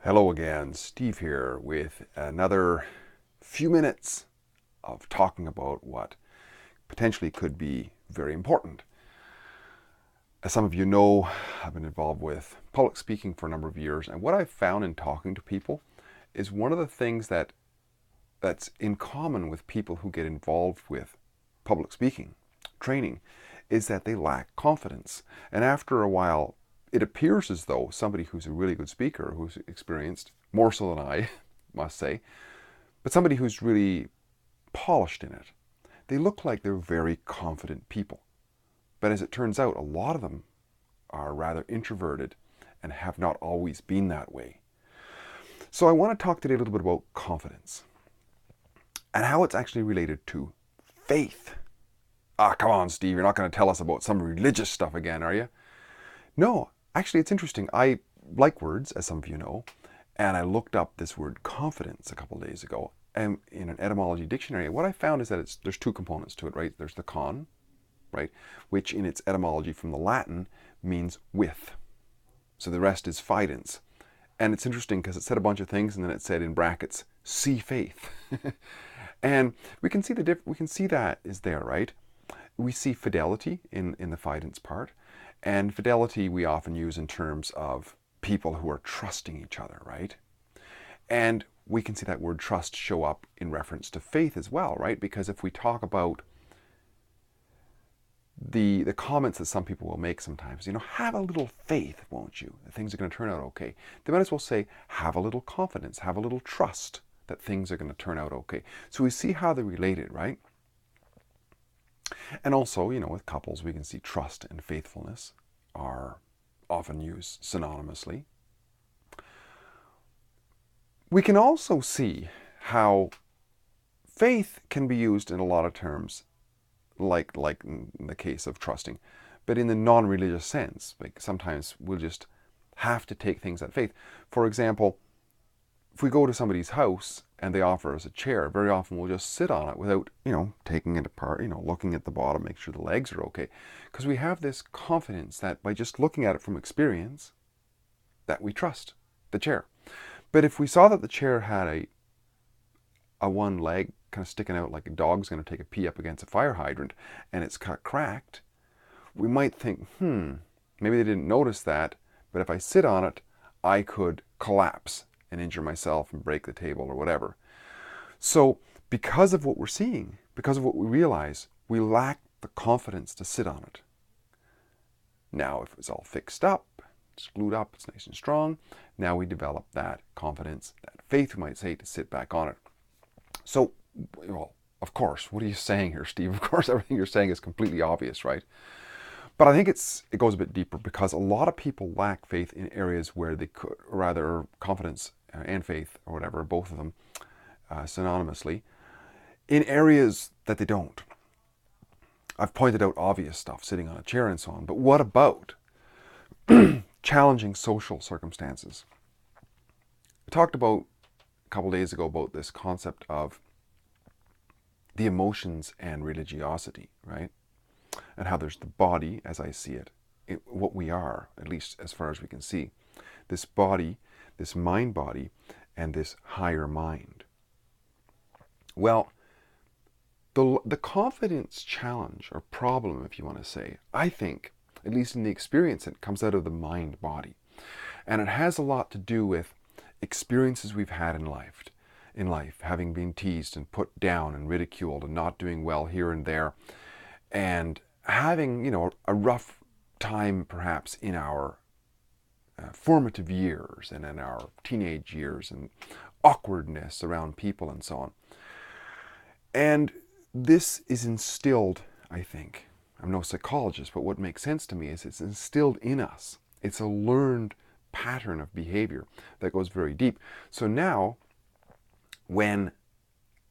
Hello again, Steve here with another few minutes of talking about what potentially could be very important. As some of you know, I've been involved with public speaking for a number of years, and what I've found in talking to people is one of the things that's in common with people who get involved with public speaking training is that they lack confidence. And after a while, it appears as though somebody who's a really good speaker, who's experienced, more so than I must say, but somebody who's really polished in it, they look like they're very confident people. But as it turns out, a lot of them are rather introverted and have not always been that way. So I want to talk today a little bit about confidence and how it's actually related to faith. Ah, come on, Steve, you're not going to tell us about some religious stuff again, are you? No, actually, it's interesting. I like words, as some of you know, and I looked up this word confidence a couple of days ago. And in an etymology dictionary, what I found is that there's two components to it, right? There's the con, right, which in its etymology from the Latin means with. So the rest is fidens. And it's interesting because it said a bunch of things, and then it said in brackets, see faith. And we can see we can see that is there, right? We see fidelity in the fidens part. And fidelity we often use in terms of people who are trusting each other, right? And we can see that word trust show up in reference to faith as well, right? Because if we talk about the comments that some people will make sometimes, have a little faith, won't you? That things are going to turn out okay. They might as well say, have a little confidence, have a little trust that things are going to turn out okay. So we see how they're related, right? And also, with couples, we can see trust and faithfulness are often used synonymously. We can also see how faith can be used in a lot of terms, like in the case of trusting, but in the non-religious sense. Like sometimes we'll just have to take things at faith. For example, if we go to somebody's house and they offer us a chair, very often we'll just sit on it without, taking it apart, looking at the bottom, make sure the legs are okay. Because we have this confidence that by just looking at it from experience, that we trust the chair. But if we saw that the chair had a one leg kind of sticking out like a dog's going to take a pee up against a fire hydrant and it's cracked, we might think, maybe they didn't notice that, but if I sit on it, I could collapse and injure myself and break the table or whatever. So because of what we're seeing, because of what we realize, we lack the confidence to sit on it. Now, if it's all fixed up, it's glued up, it's nice and strong, now we develop that confidence, that faith, we might say, to sit back on it. So, well, of course, what are you saying here, Steve? Of course, everything you're saying is completely obvious, right? But I think it goes a bit deeper because a lot of people lack faith in areas where they could, or rather confidence and faith, or whatever, both of them synonymously, in areas that they don't. I've pointed out obvious stuff, sitting on a chair and so on, but what about challenging social circumstances? I talked about a couple days ago about this concept of the emotions and religiosity, right? And how there's the body, as I see it, what we are, at least as far as we can see. This body, this mind body, and this higher mind. Well, the confidence challenge or problem, if you want to say, I think, at least in the experience, it comes out of the mind body. And it has a lot to do with experiences we've had in life, having been teased and put down and ridiculed and not doing well here and there, and having, a rough time perhaps in our formative years and in our teenage years, and awkwardness around people and so on. And this is instilled, I think, I'm no psychologist, but what makes sense to me is it's instilled in us. It's a learned pattern of behavior that goes very deep. So now, when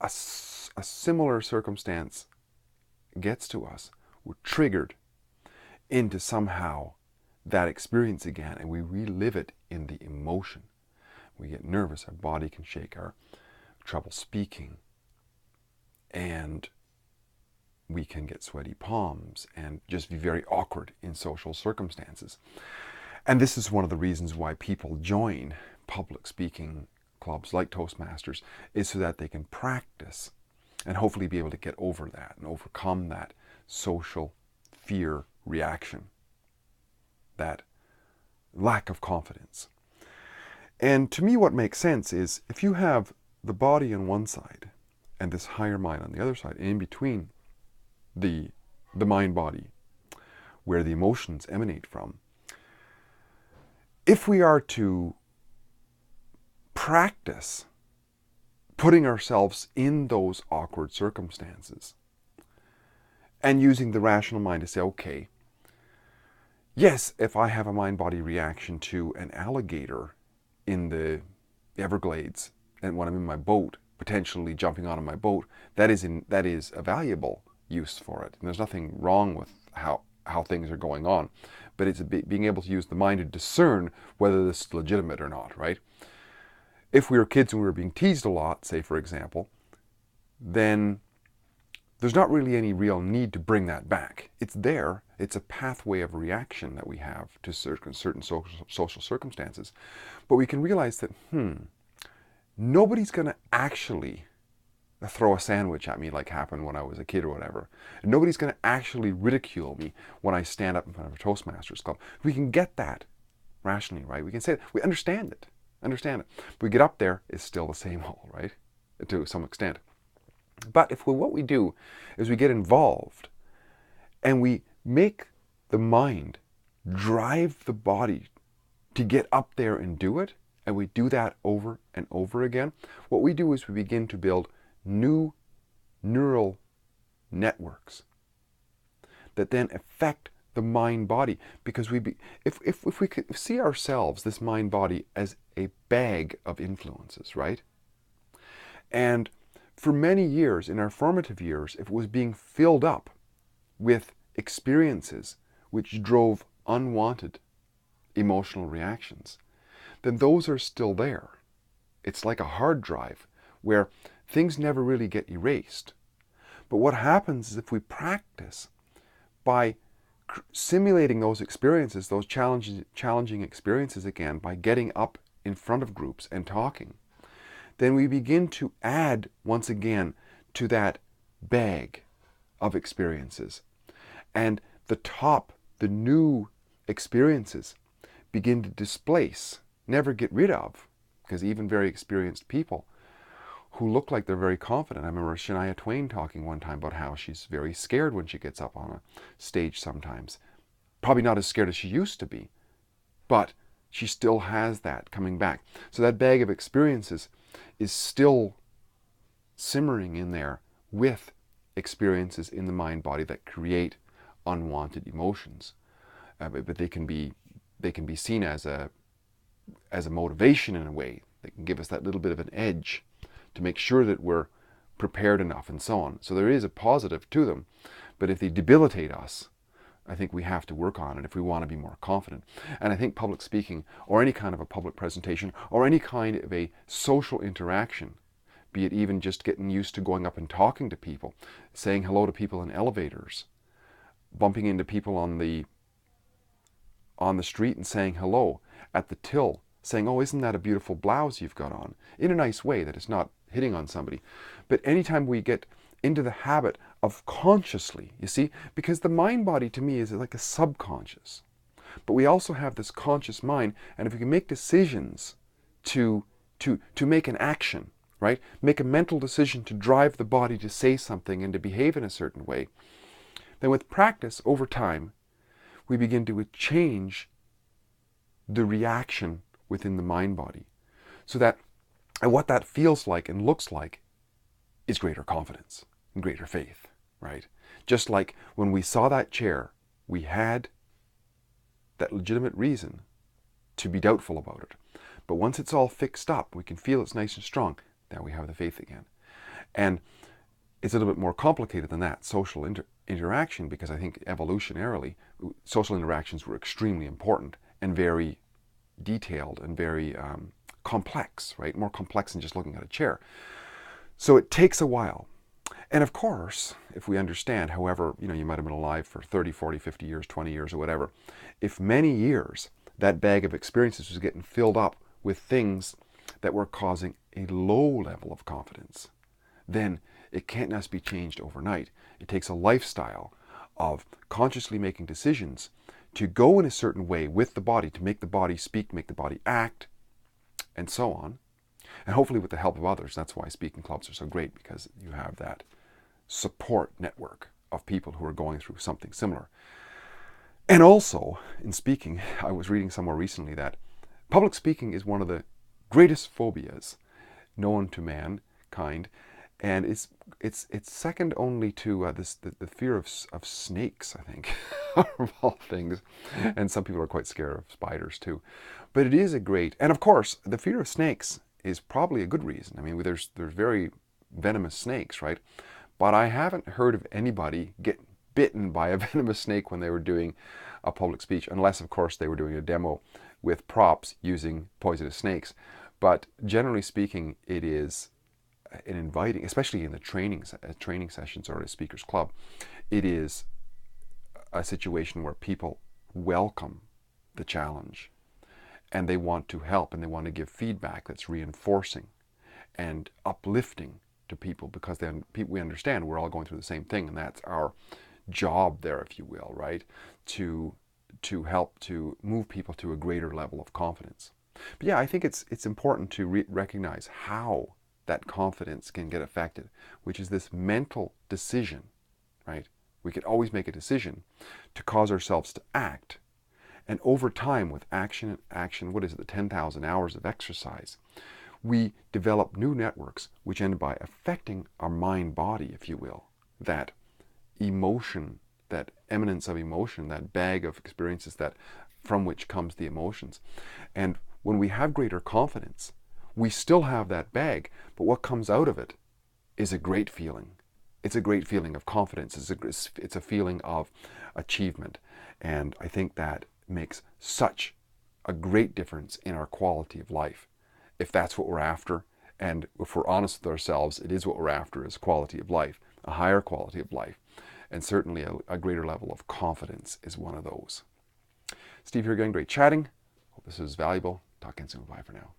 a similar circumstance gets to us, we're triggered into somehow that experience again, and we relive it in the emotion. We get nervous, our body can shake, our trouble speaking, and we can get sweaty palms and just be very awkward in social circumstances. And this is one of the reasons why people join public speaking clubs like Toastmasters is so that they can practice and hopefully be able to get over that and overcome that social fear reaction, that lack of confidence. And to me, what makes sense is if you have the body on one side and this higher mind on the other side, and in between the mind-body, where the emotions emanate from, if we are to practice putting ourselves in those awkward circumstances and using the rational mind to say, okay, yes, if I have a mind-body reaction to an alligator in the Everglades and when I'm in my boat, potentially jumping out of my boat, that is a valuable use for it. And there's nothing wrong with how things are going on, but it's being able to use the mind to discern whether this is legitimate or not, right? If we were kids and we were being teased a lot, say for example, then there's not really any real need to bring that back. It's there. It's a pathway of reaction that we have to certain social circumstances. But we can realize that, nobody's going to actually throw a sandwich at me like happened when I was a kid or whatever. And nobody's going to actually ridicule me when I stand up in front of a Toastmasters club. We can get that rationally, right? We can say it. We understand it. But we get up there, it's still the same hole, right? To some extent. But what we do is we get involved and we make the mind drive the body to get up there and do it, and we do that over and over again, what we do is we begin to build new neural networks that then affect the mind-body, because if we could see ourselves, this mind-body, as a bag of influences, right? And for many years, in our formative years, if it was being filled up with experiences which drove unwanted emotional reactions, then those are still there. It's like a hard drive where things never really get erased. But what happens is if we practice by simulating those experiences, those challenging experiences again, by getting up in front of groups and talking, then we begin to add once again to that bag of experiences. And the new experiences begin to displace, never get rid of, because even very experienced people who look like they're very confident. I remember Shania Twain talking one time about how she's very scared when she gets up on a stage sometimes. Probably not as scared as she used to be, but she still has that coming back. So that bag of experiences is still simmering in there with experiences in the mind-body that create unwanted emotions. But they can be seen as a motivation in a way. They can give us that little bit of an edge to make sure that we're prepared enough and so on. So there is a positive to them. But if they debilitate us, I think we have to work on it if we want to be more confident. And I think public speaking, or any kind of a public presentation, or any kind of a social interaction, be it even just getting used to going up and talking to people, saying hello to people in elevators, bumping into people on the street and saying hello, at the till, saying, oh, isn't that a beautiful blouse you've got on, in a nice way that is not hitting on somebody. But anytime we get into the habit of consciously, you see, because the mind-body to me is like a subconscious, but we also have this conscious mind, and if we can make decisions to make an action, right, make a mental decision to drive the body to say something and to behave in a certain way, then with practice over time, we begin to change the reaction within the mind-body, so that and what that feels like and looks like is greater confidence and greater faith, right? Just like when we saw that chair, we had that legitimate reason to be doubtful about it. But once it's all fixed up, we can feel it's nice and strong, then we have the faith again. And it's a little bit more complicated than that, social interaction, because I think evolutionarily, social interactions were extremely important and very detailed and very complex, right? More complex than just looking at a chair. So it takes a while. And of course, if we understand, however, you might have been alive for 30, 40, 50 years, 20 years or whatever, if many years that bag of experiences was getting filled up with things that were causing a low level of confidence, then it can't just be changed overnight. It takes a lifestyle of consciously making decisions to go in a certain way with the body, to make the body speak, make the body act, and so on. And hopefully with the help of others. That's why speaking clubs are so great, because you have that support network of people who are going through something similar. And also, in speaking, I was reading somewhere recently that public speaking is one of the greatest phobias known to mankind, and it's second only to the fear of snakes, I think, of all things. And some people are quite scared of spiders too. But it is a great, and of course, the fear of snakes is probably a good reason. I mean, there's very venomous snakes, right? But I haven't heard of anybody get bitten by a venomous snake when they were doing a public speech, unless of course they were doing a demo with props using poisonous snakes. But generally speaking, it is an inviting, especially in the training sessions or at a speaker's club, it is a situation where people welcome the challenge and they want to help and they want to give feedback that's reinforcing and uplifting to people, because then we understand we're all going through the same thing, and that's our job there, if you will, right? To help to move people to a greater level of confidence. But yeah, I think it's important to recognize how that confidence can get affected, which is this mental decision, right? We can always make a decision to cause ourselves to act. And over time, with action, what is it, the 10,000 hours of exercise, we develop new networks which end by affecting our mind-body, if you will. That emotion, that eminence of emotion, that bag of experiences that from which comes the emotions. And when we have greater confidence, we still have that bag, but what comes out of it is a great feeling. It's a great feeling of confidence. It's a feeling of achievement. And I think that makes such a great difference in our quality of life, if that's what we're after. And if we're honest with ourselves, it is what we're after, is quality of life, a higher quality of life. And certainly a greater level of confidence is one of those. Steve here again, great chatting. Hope this is valuable. Talk again soon. Bye for now.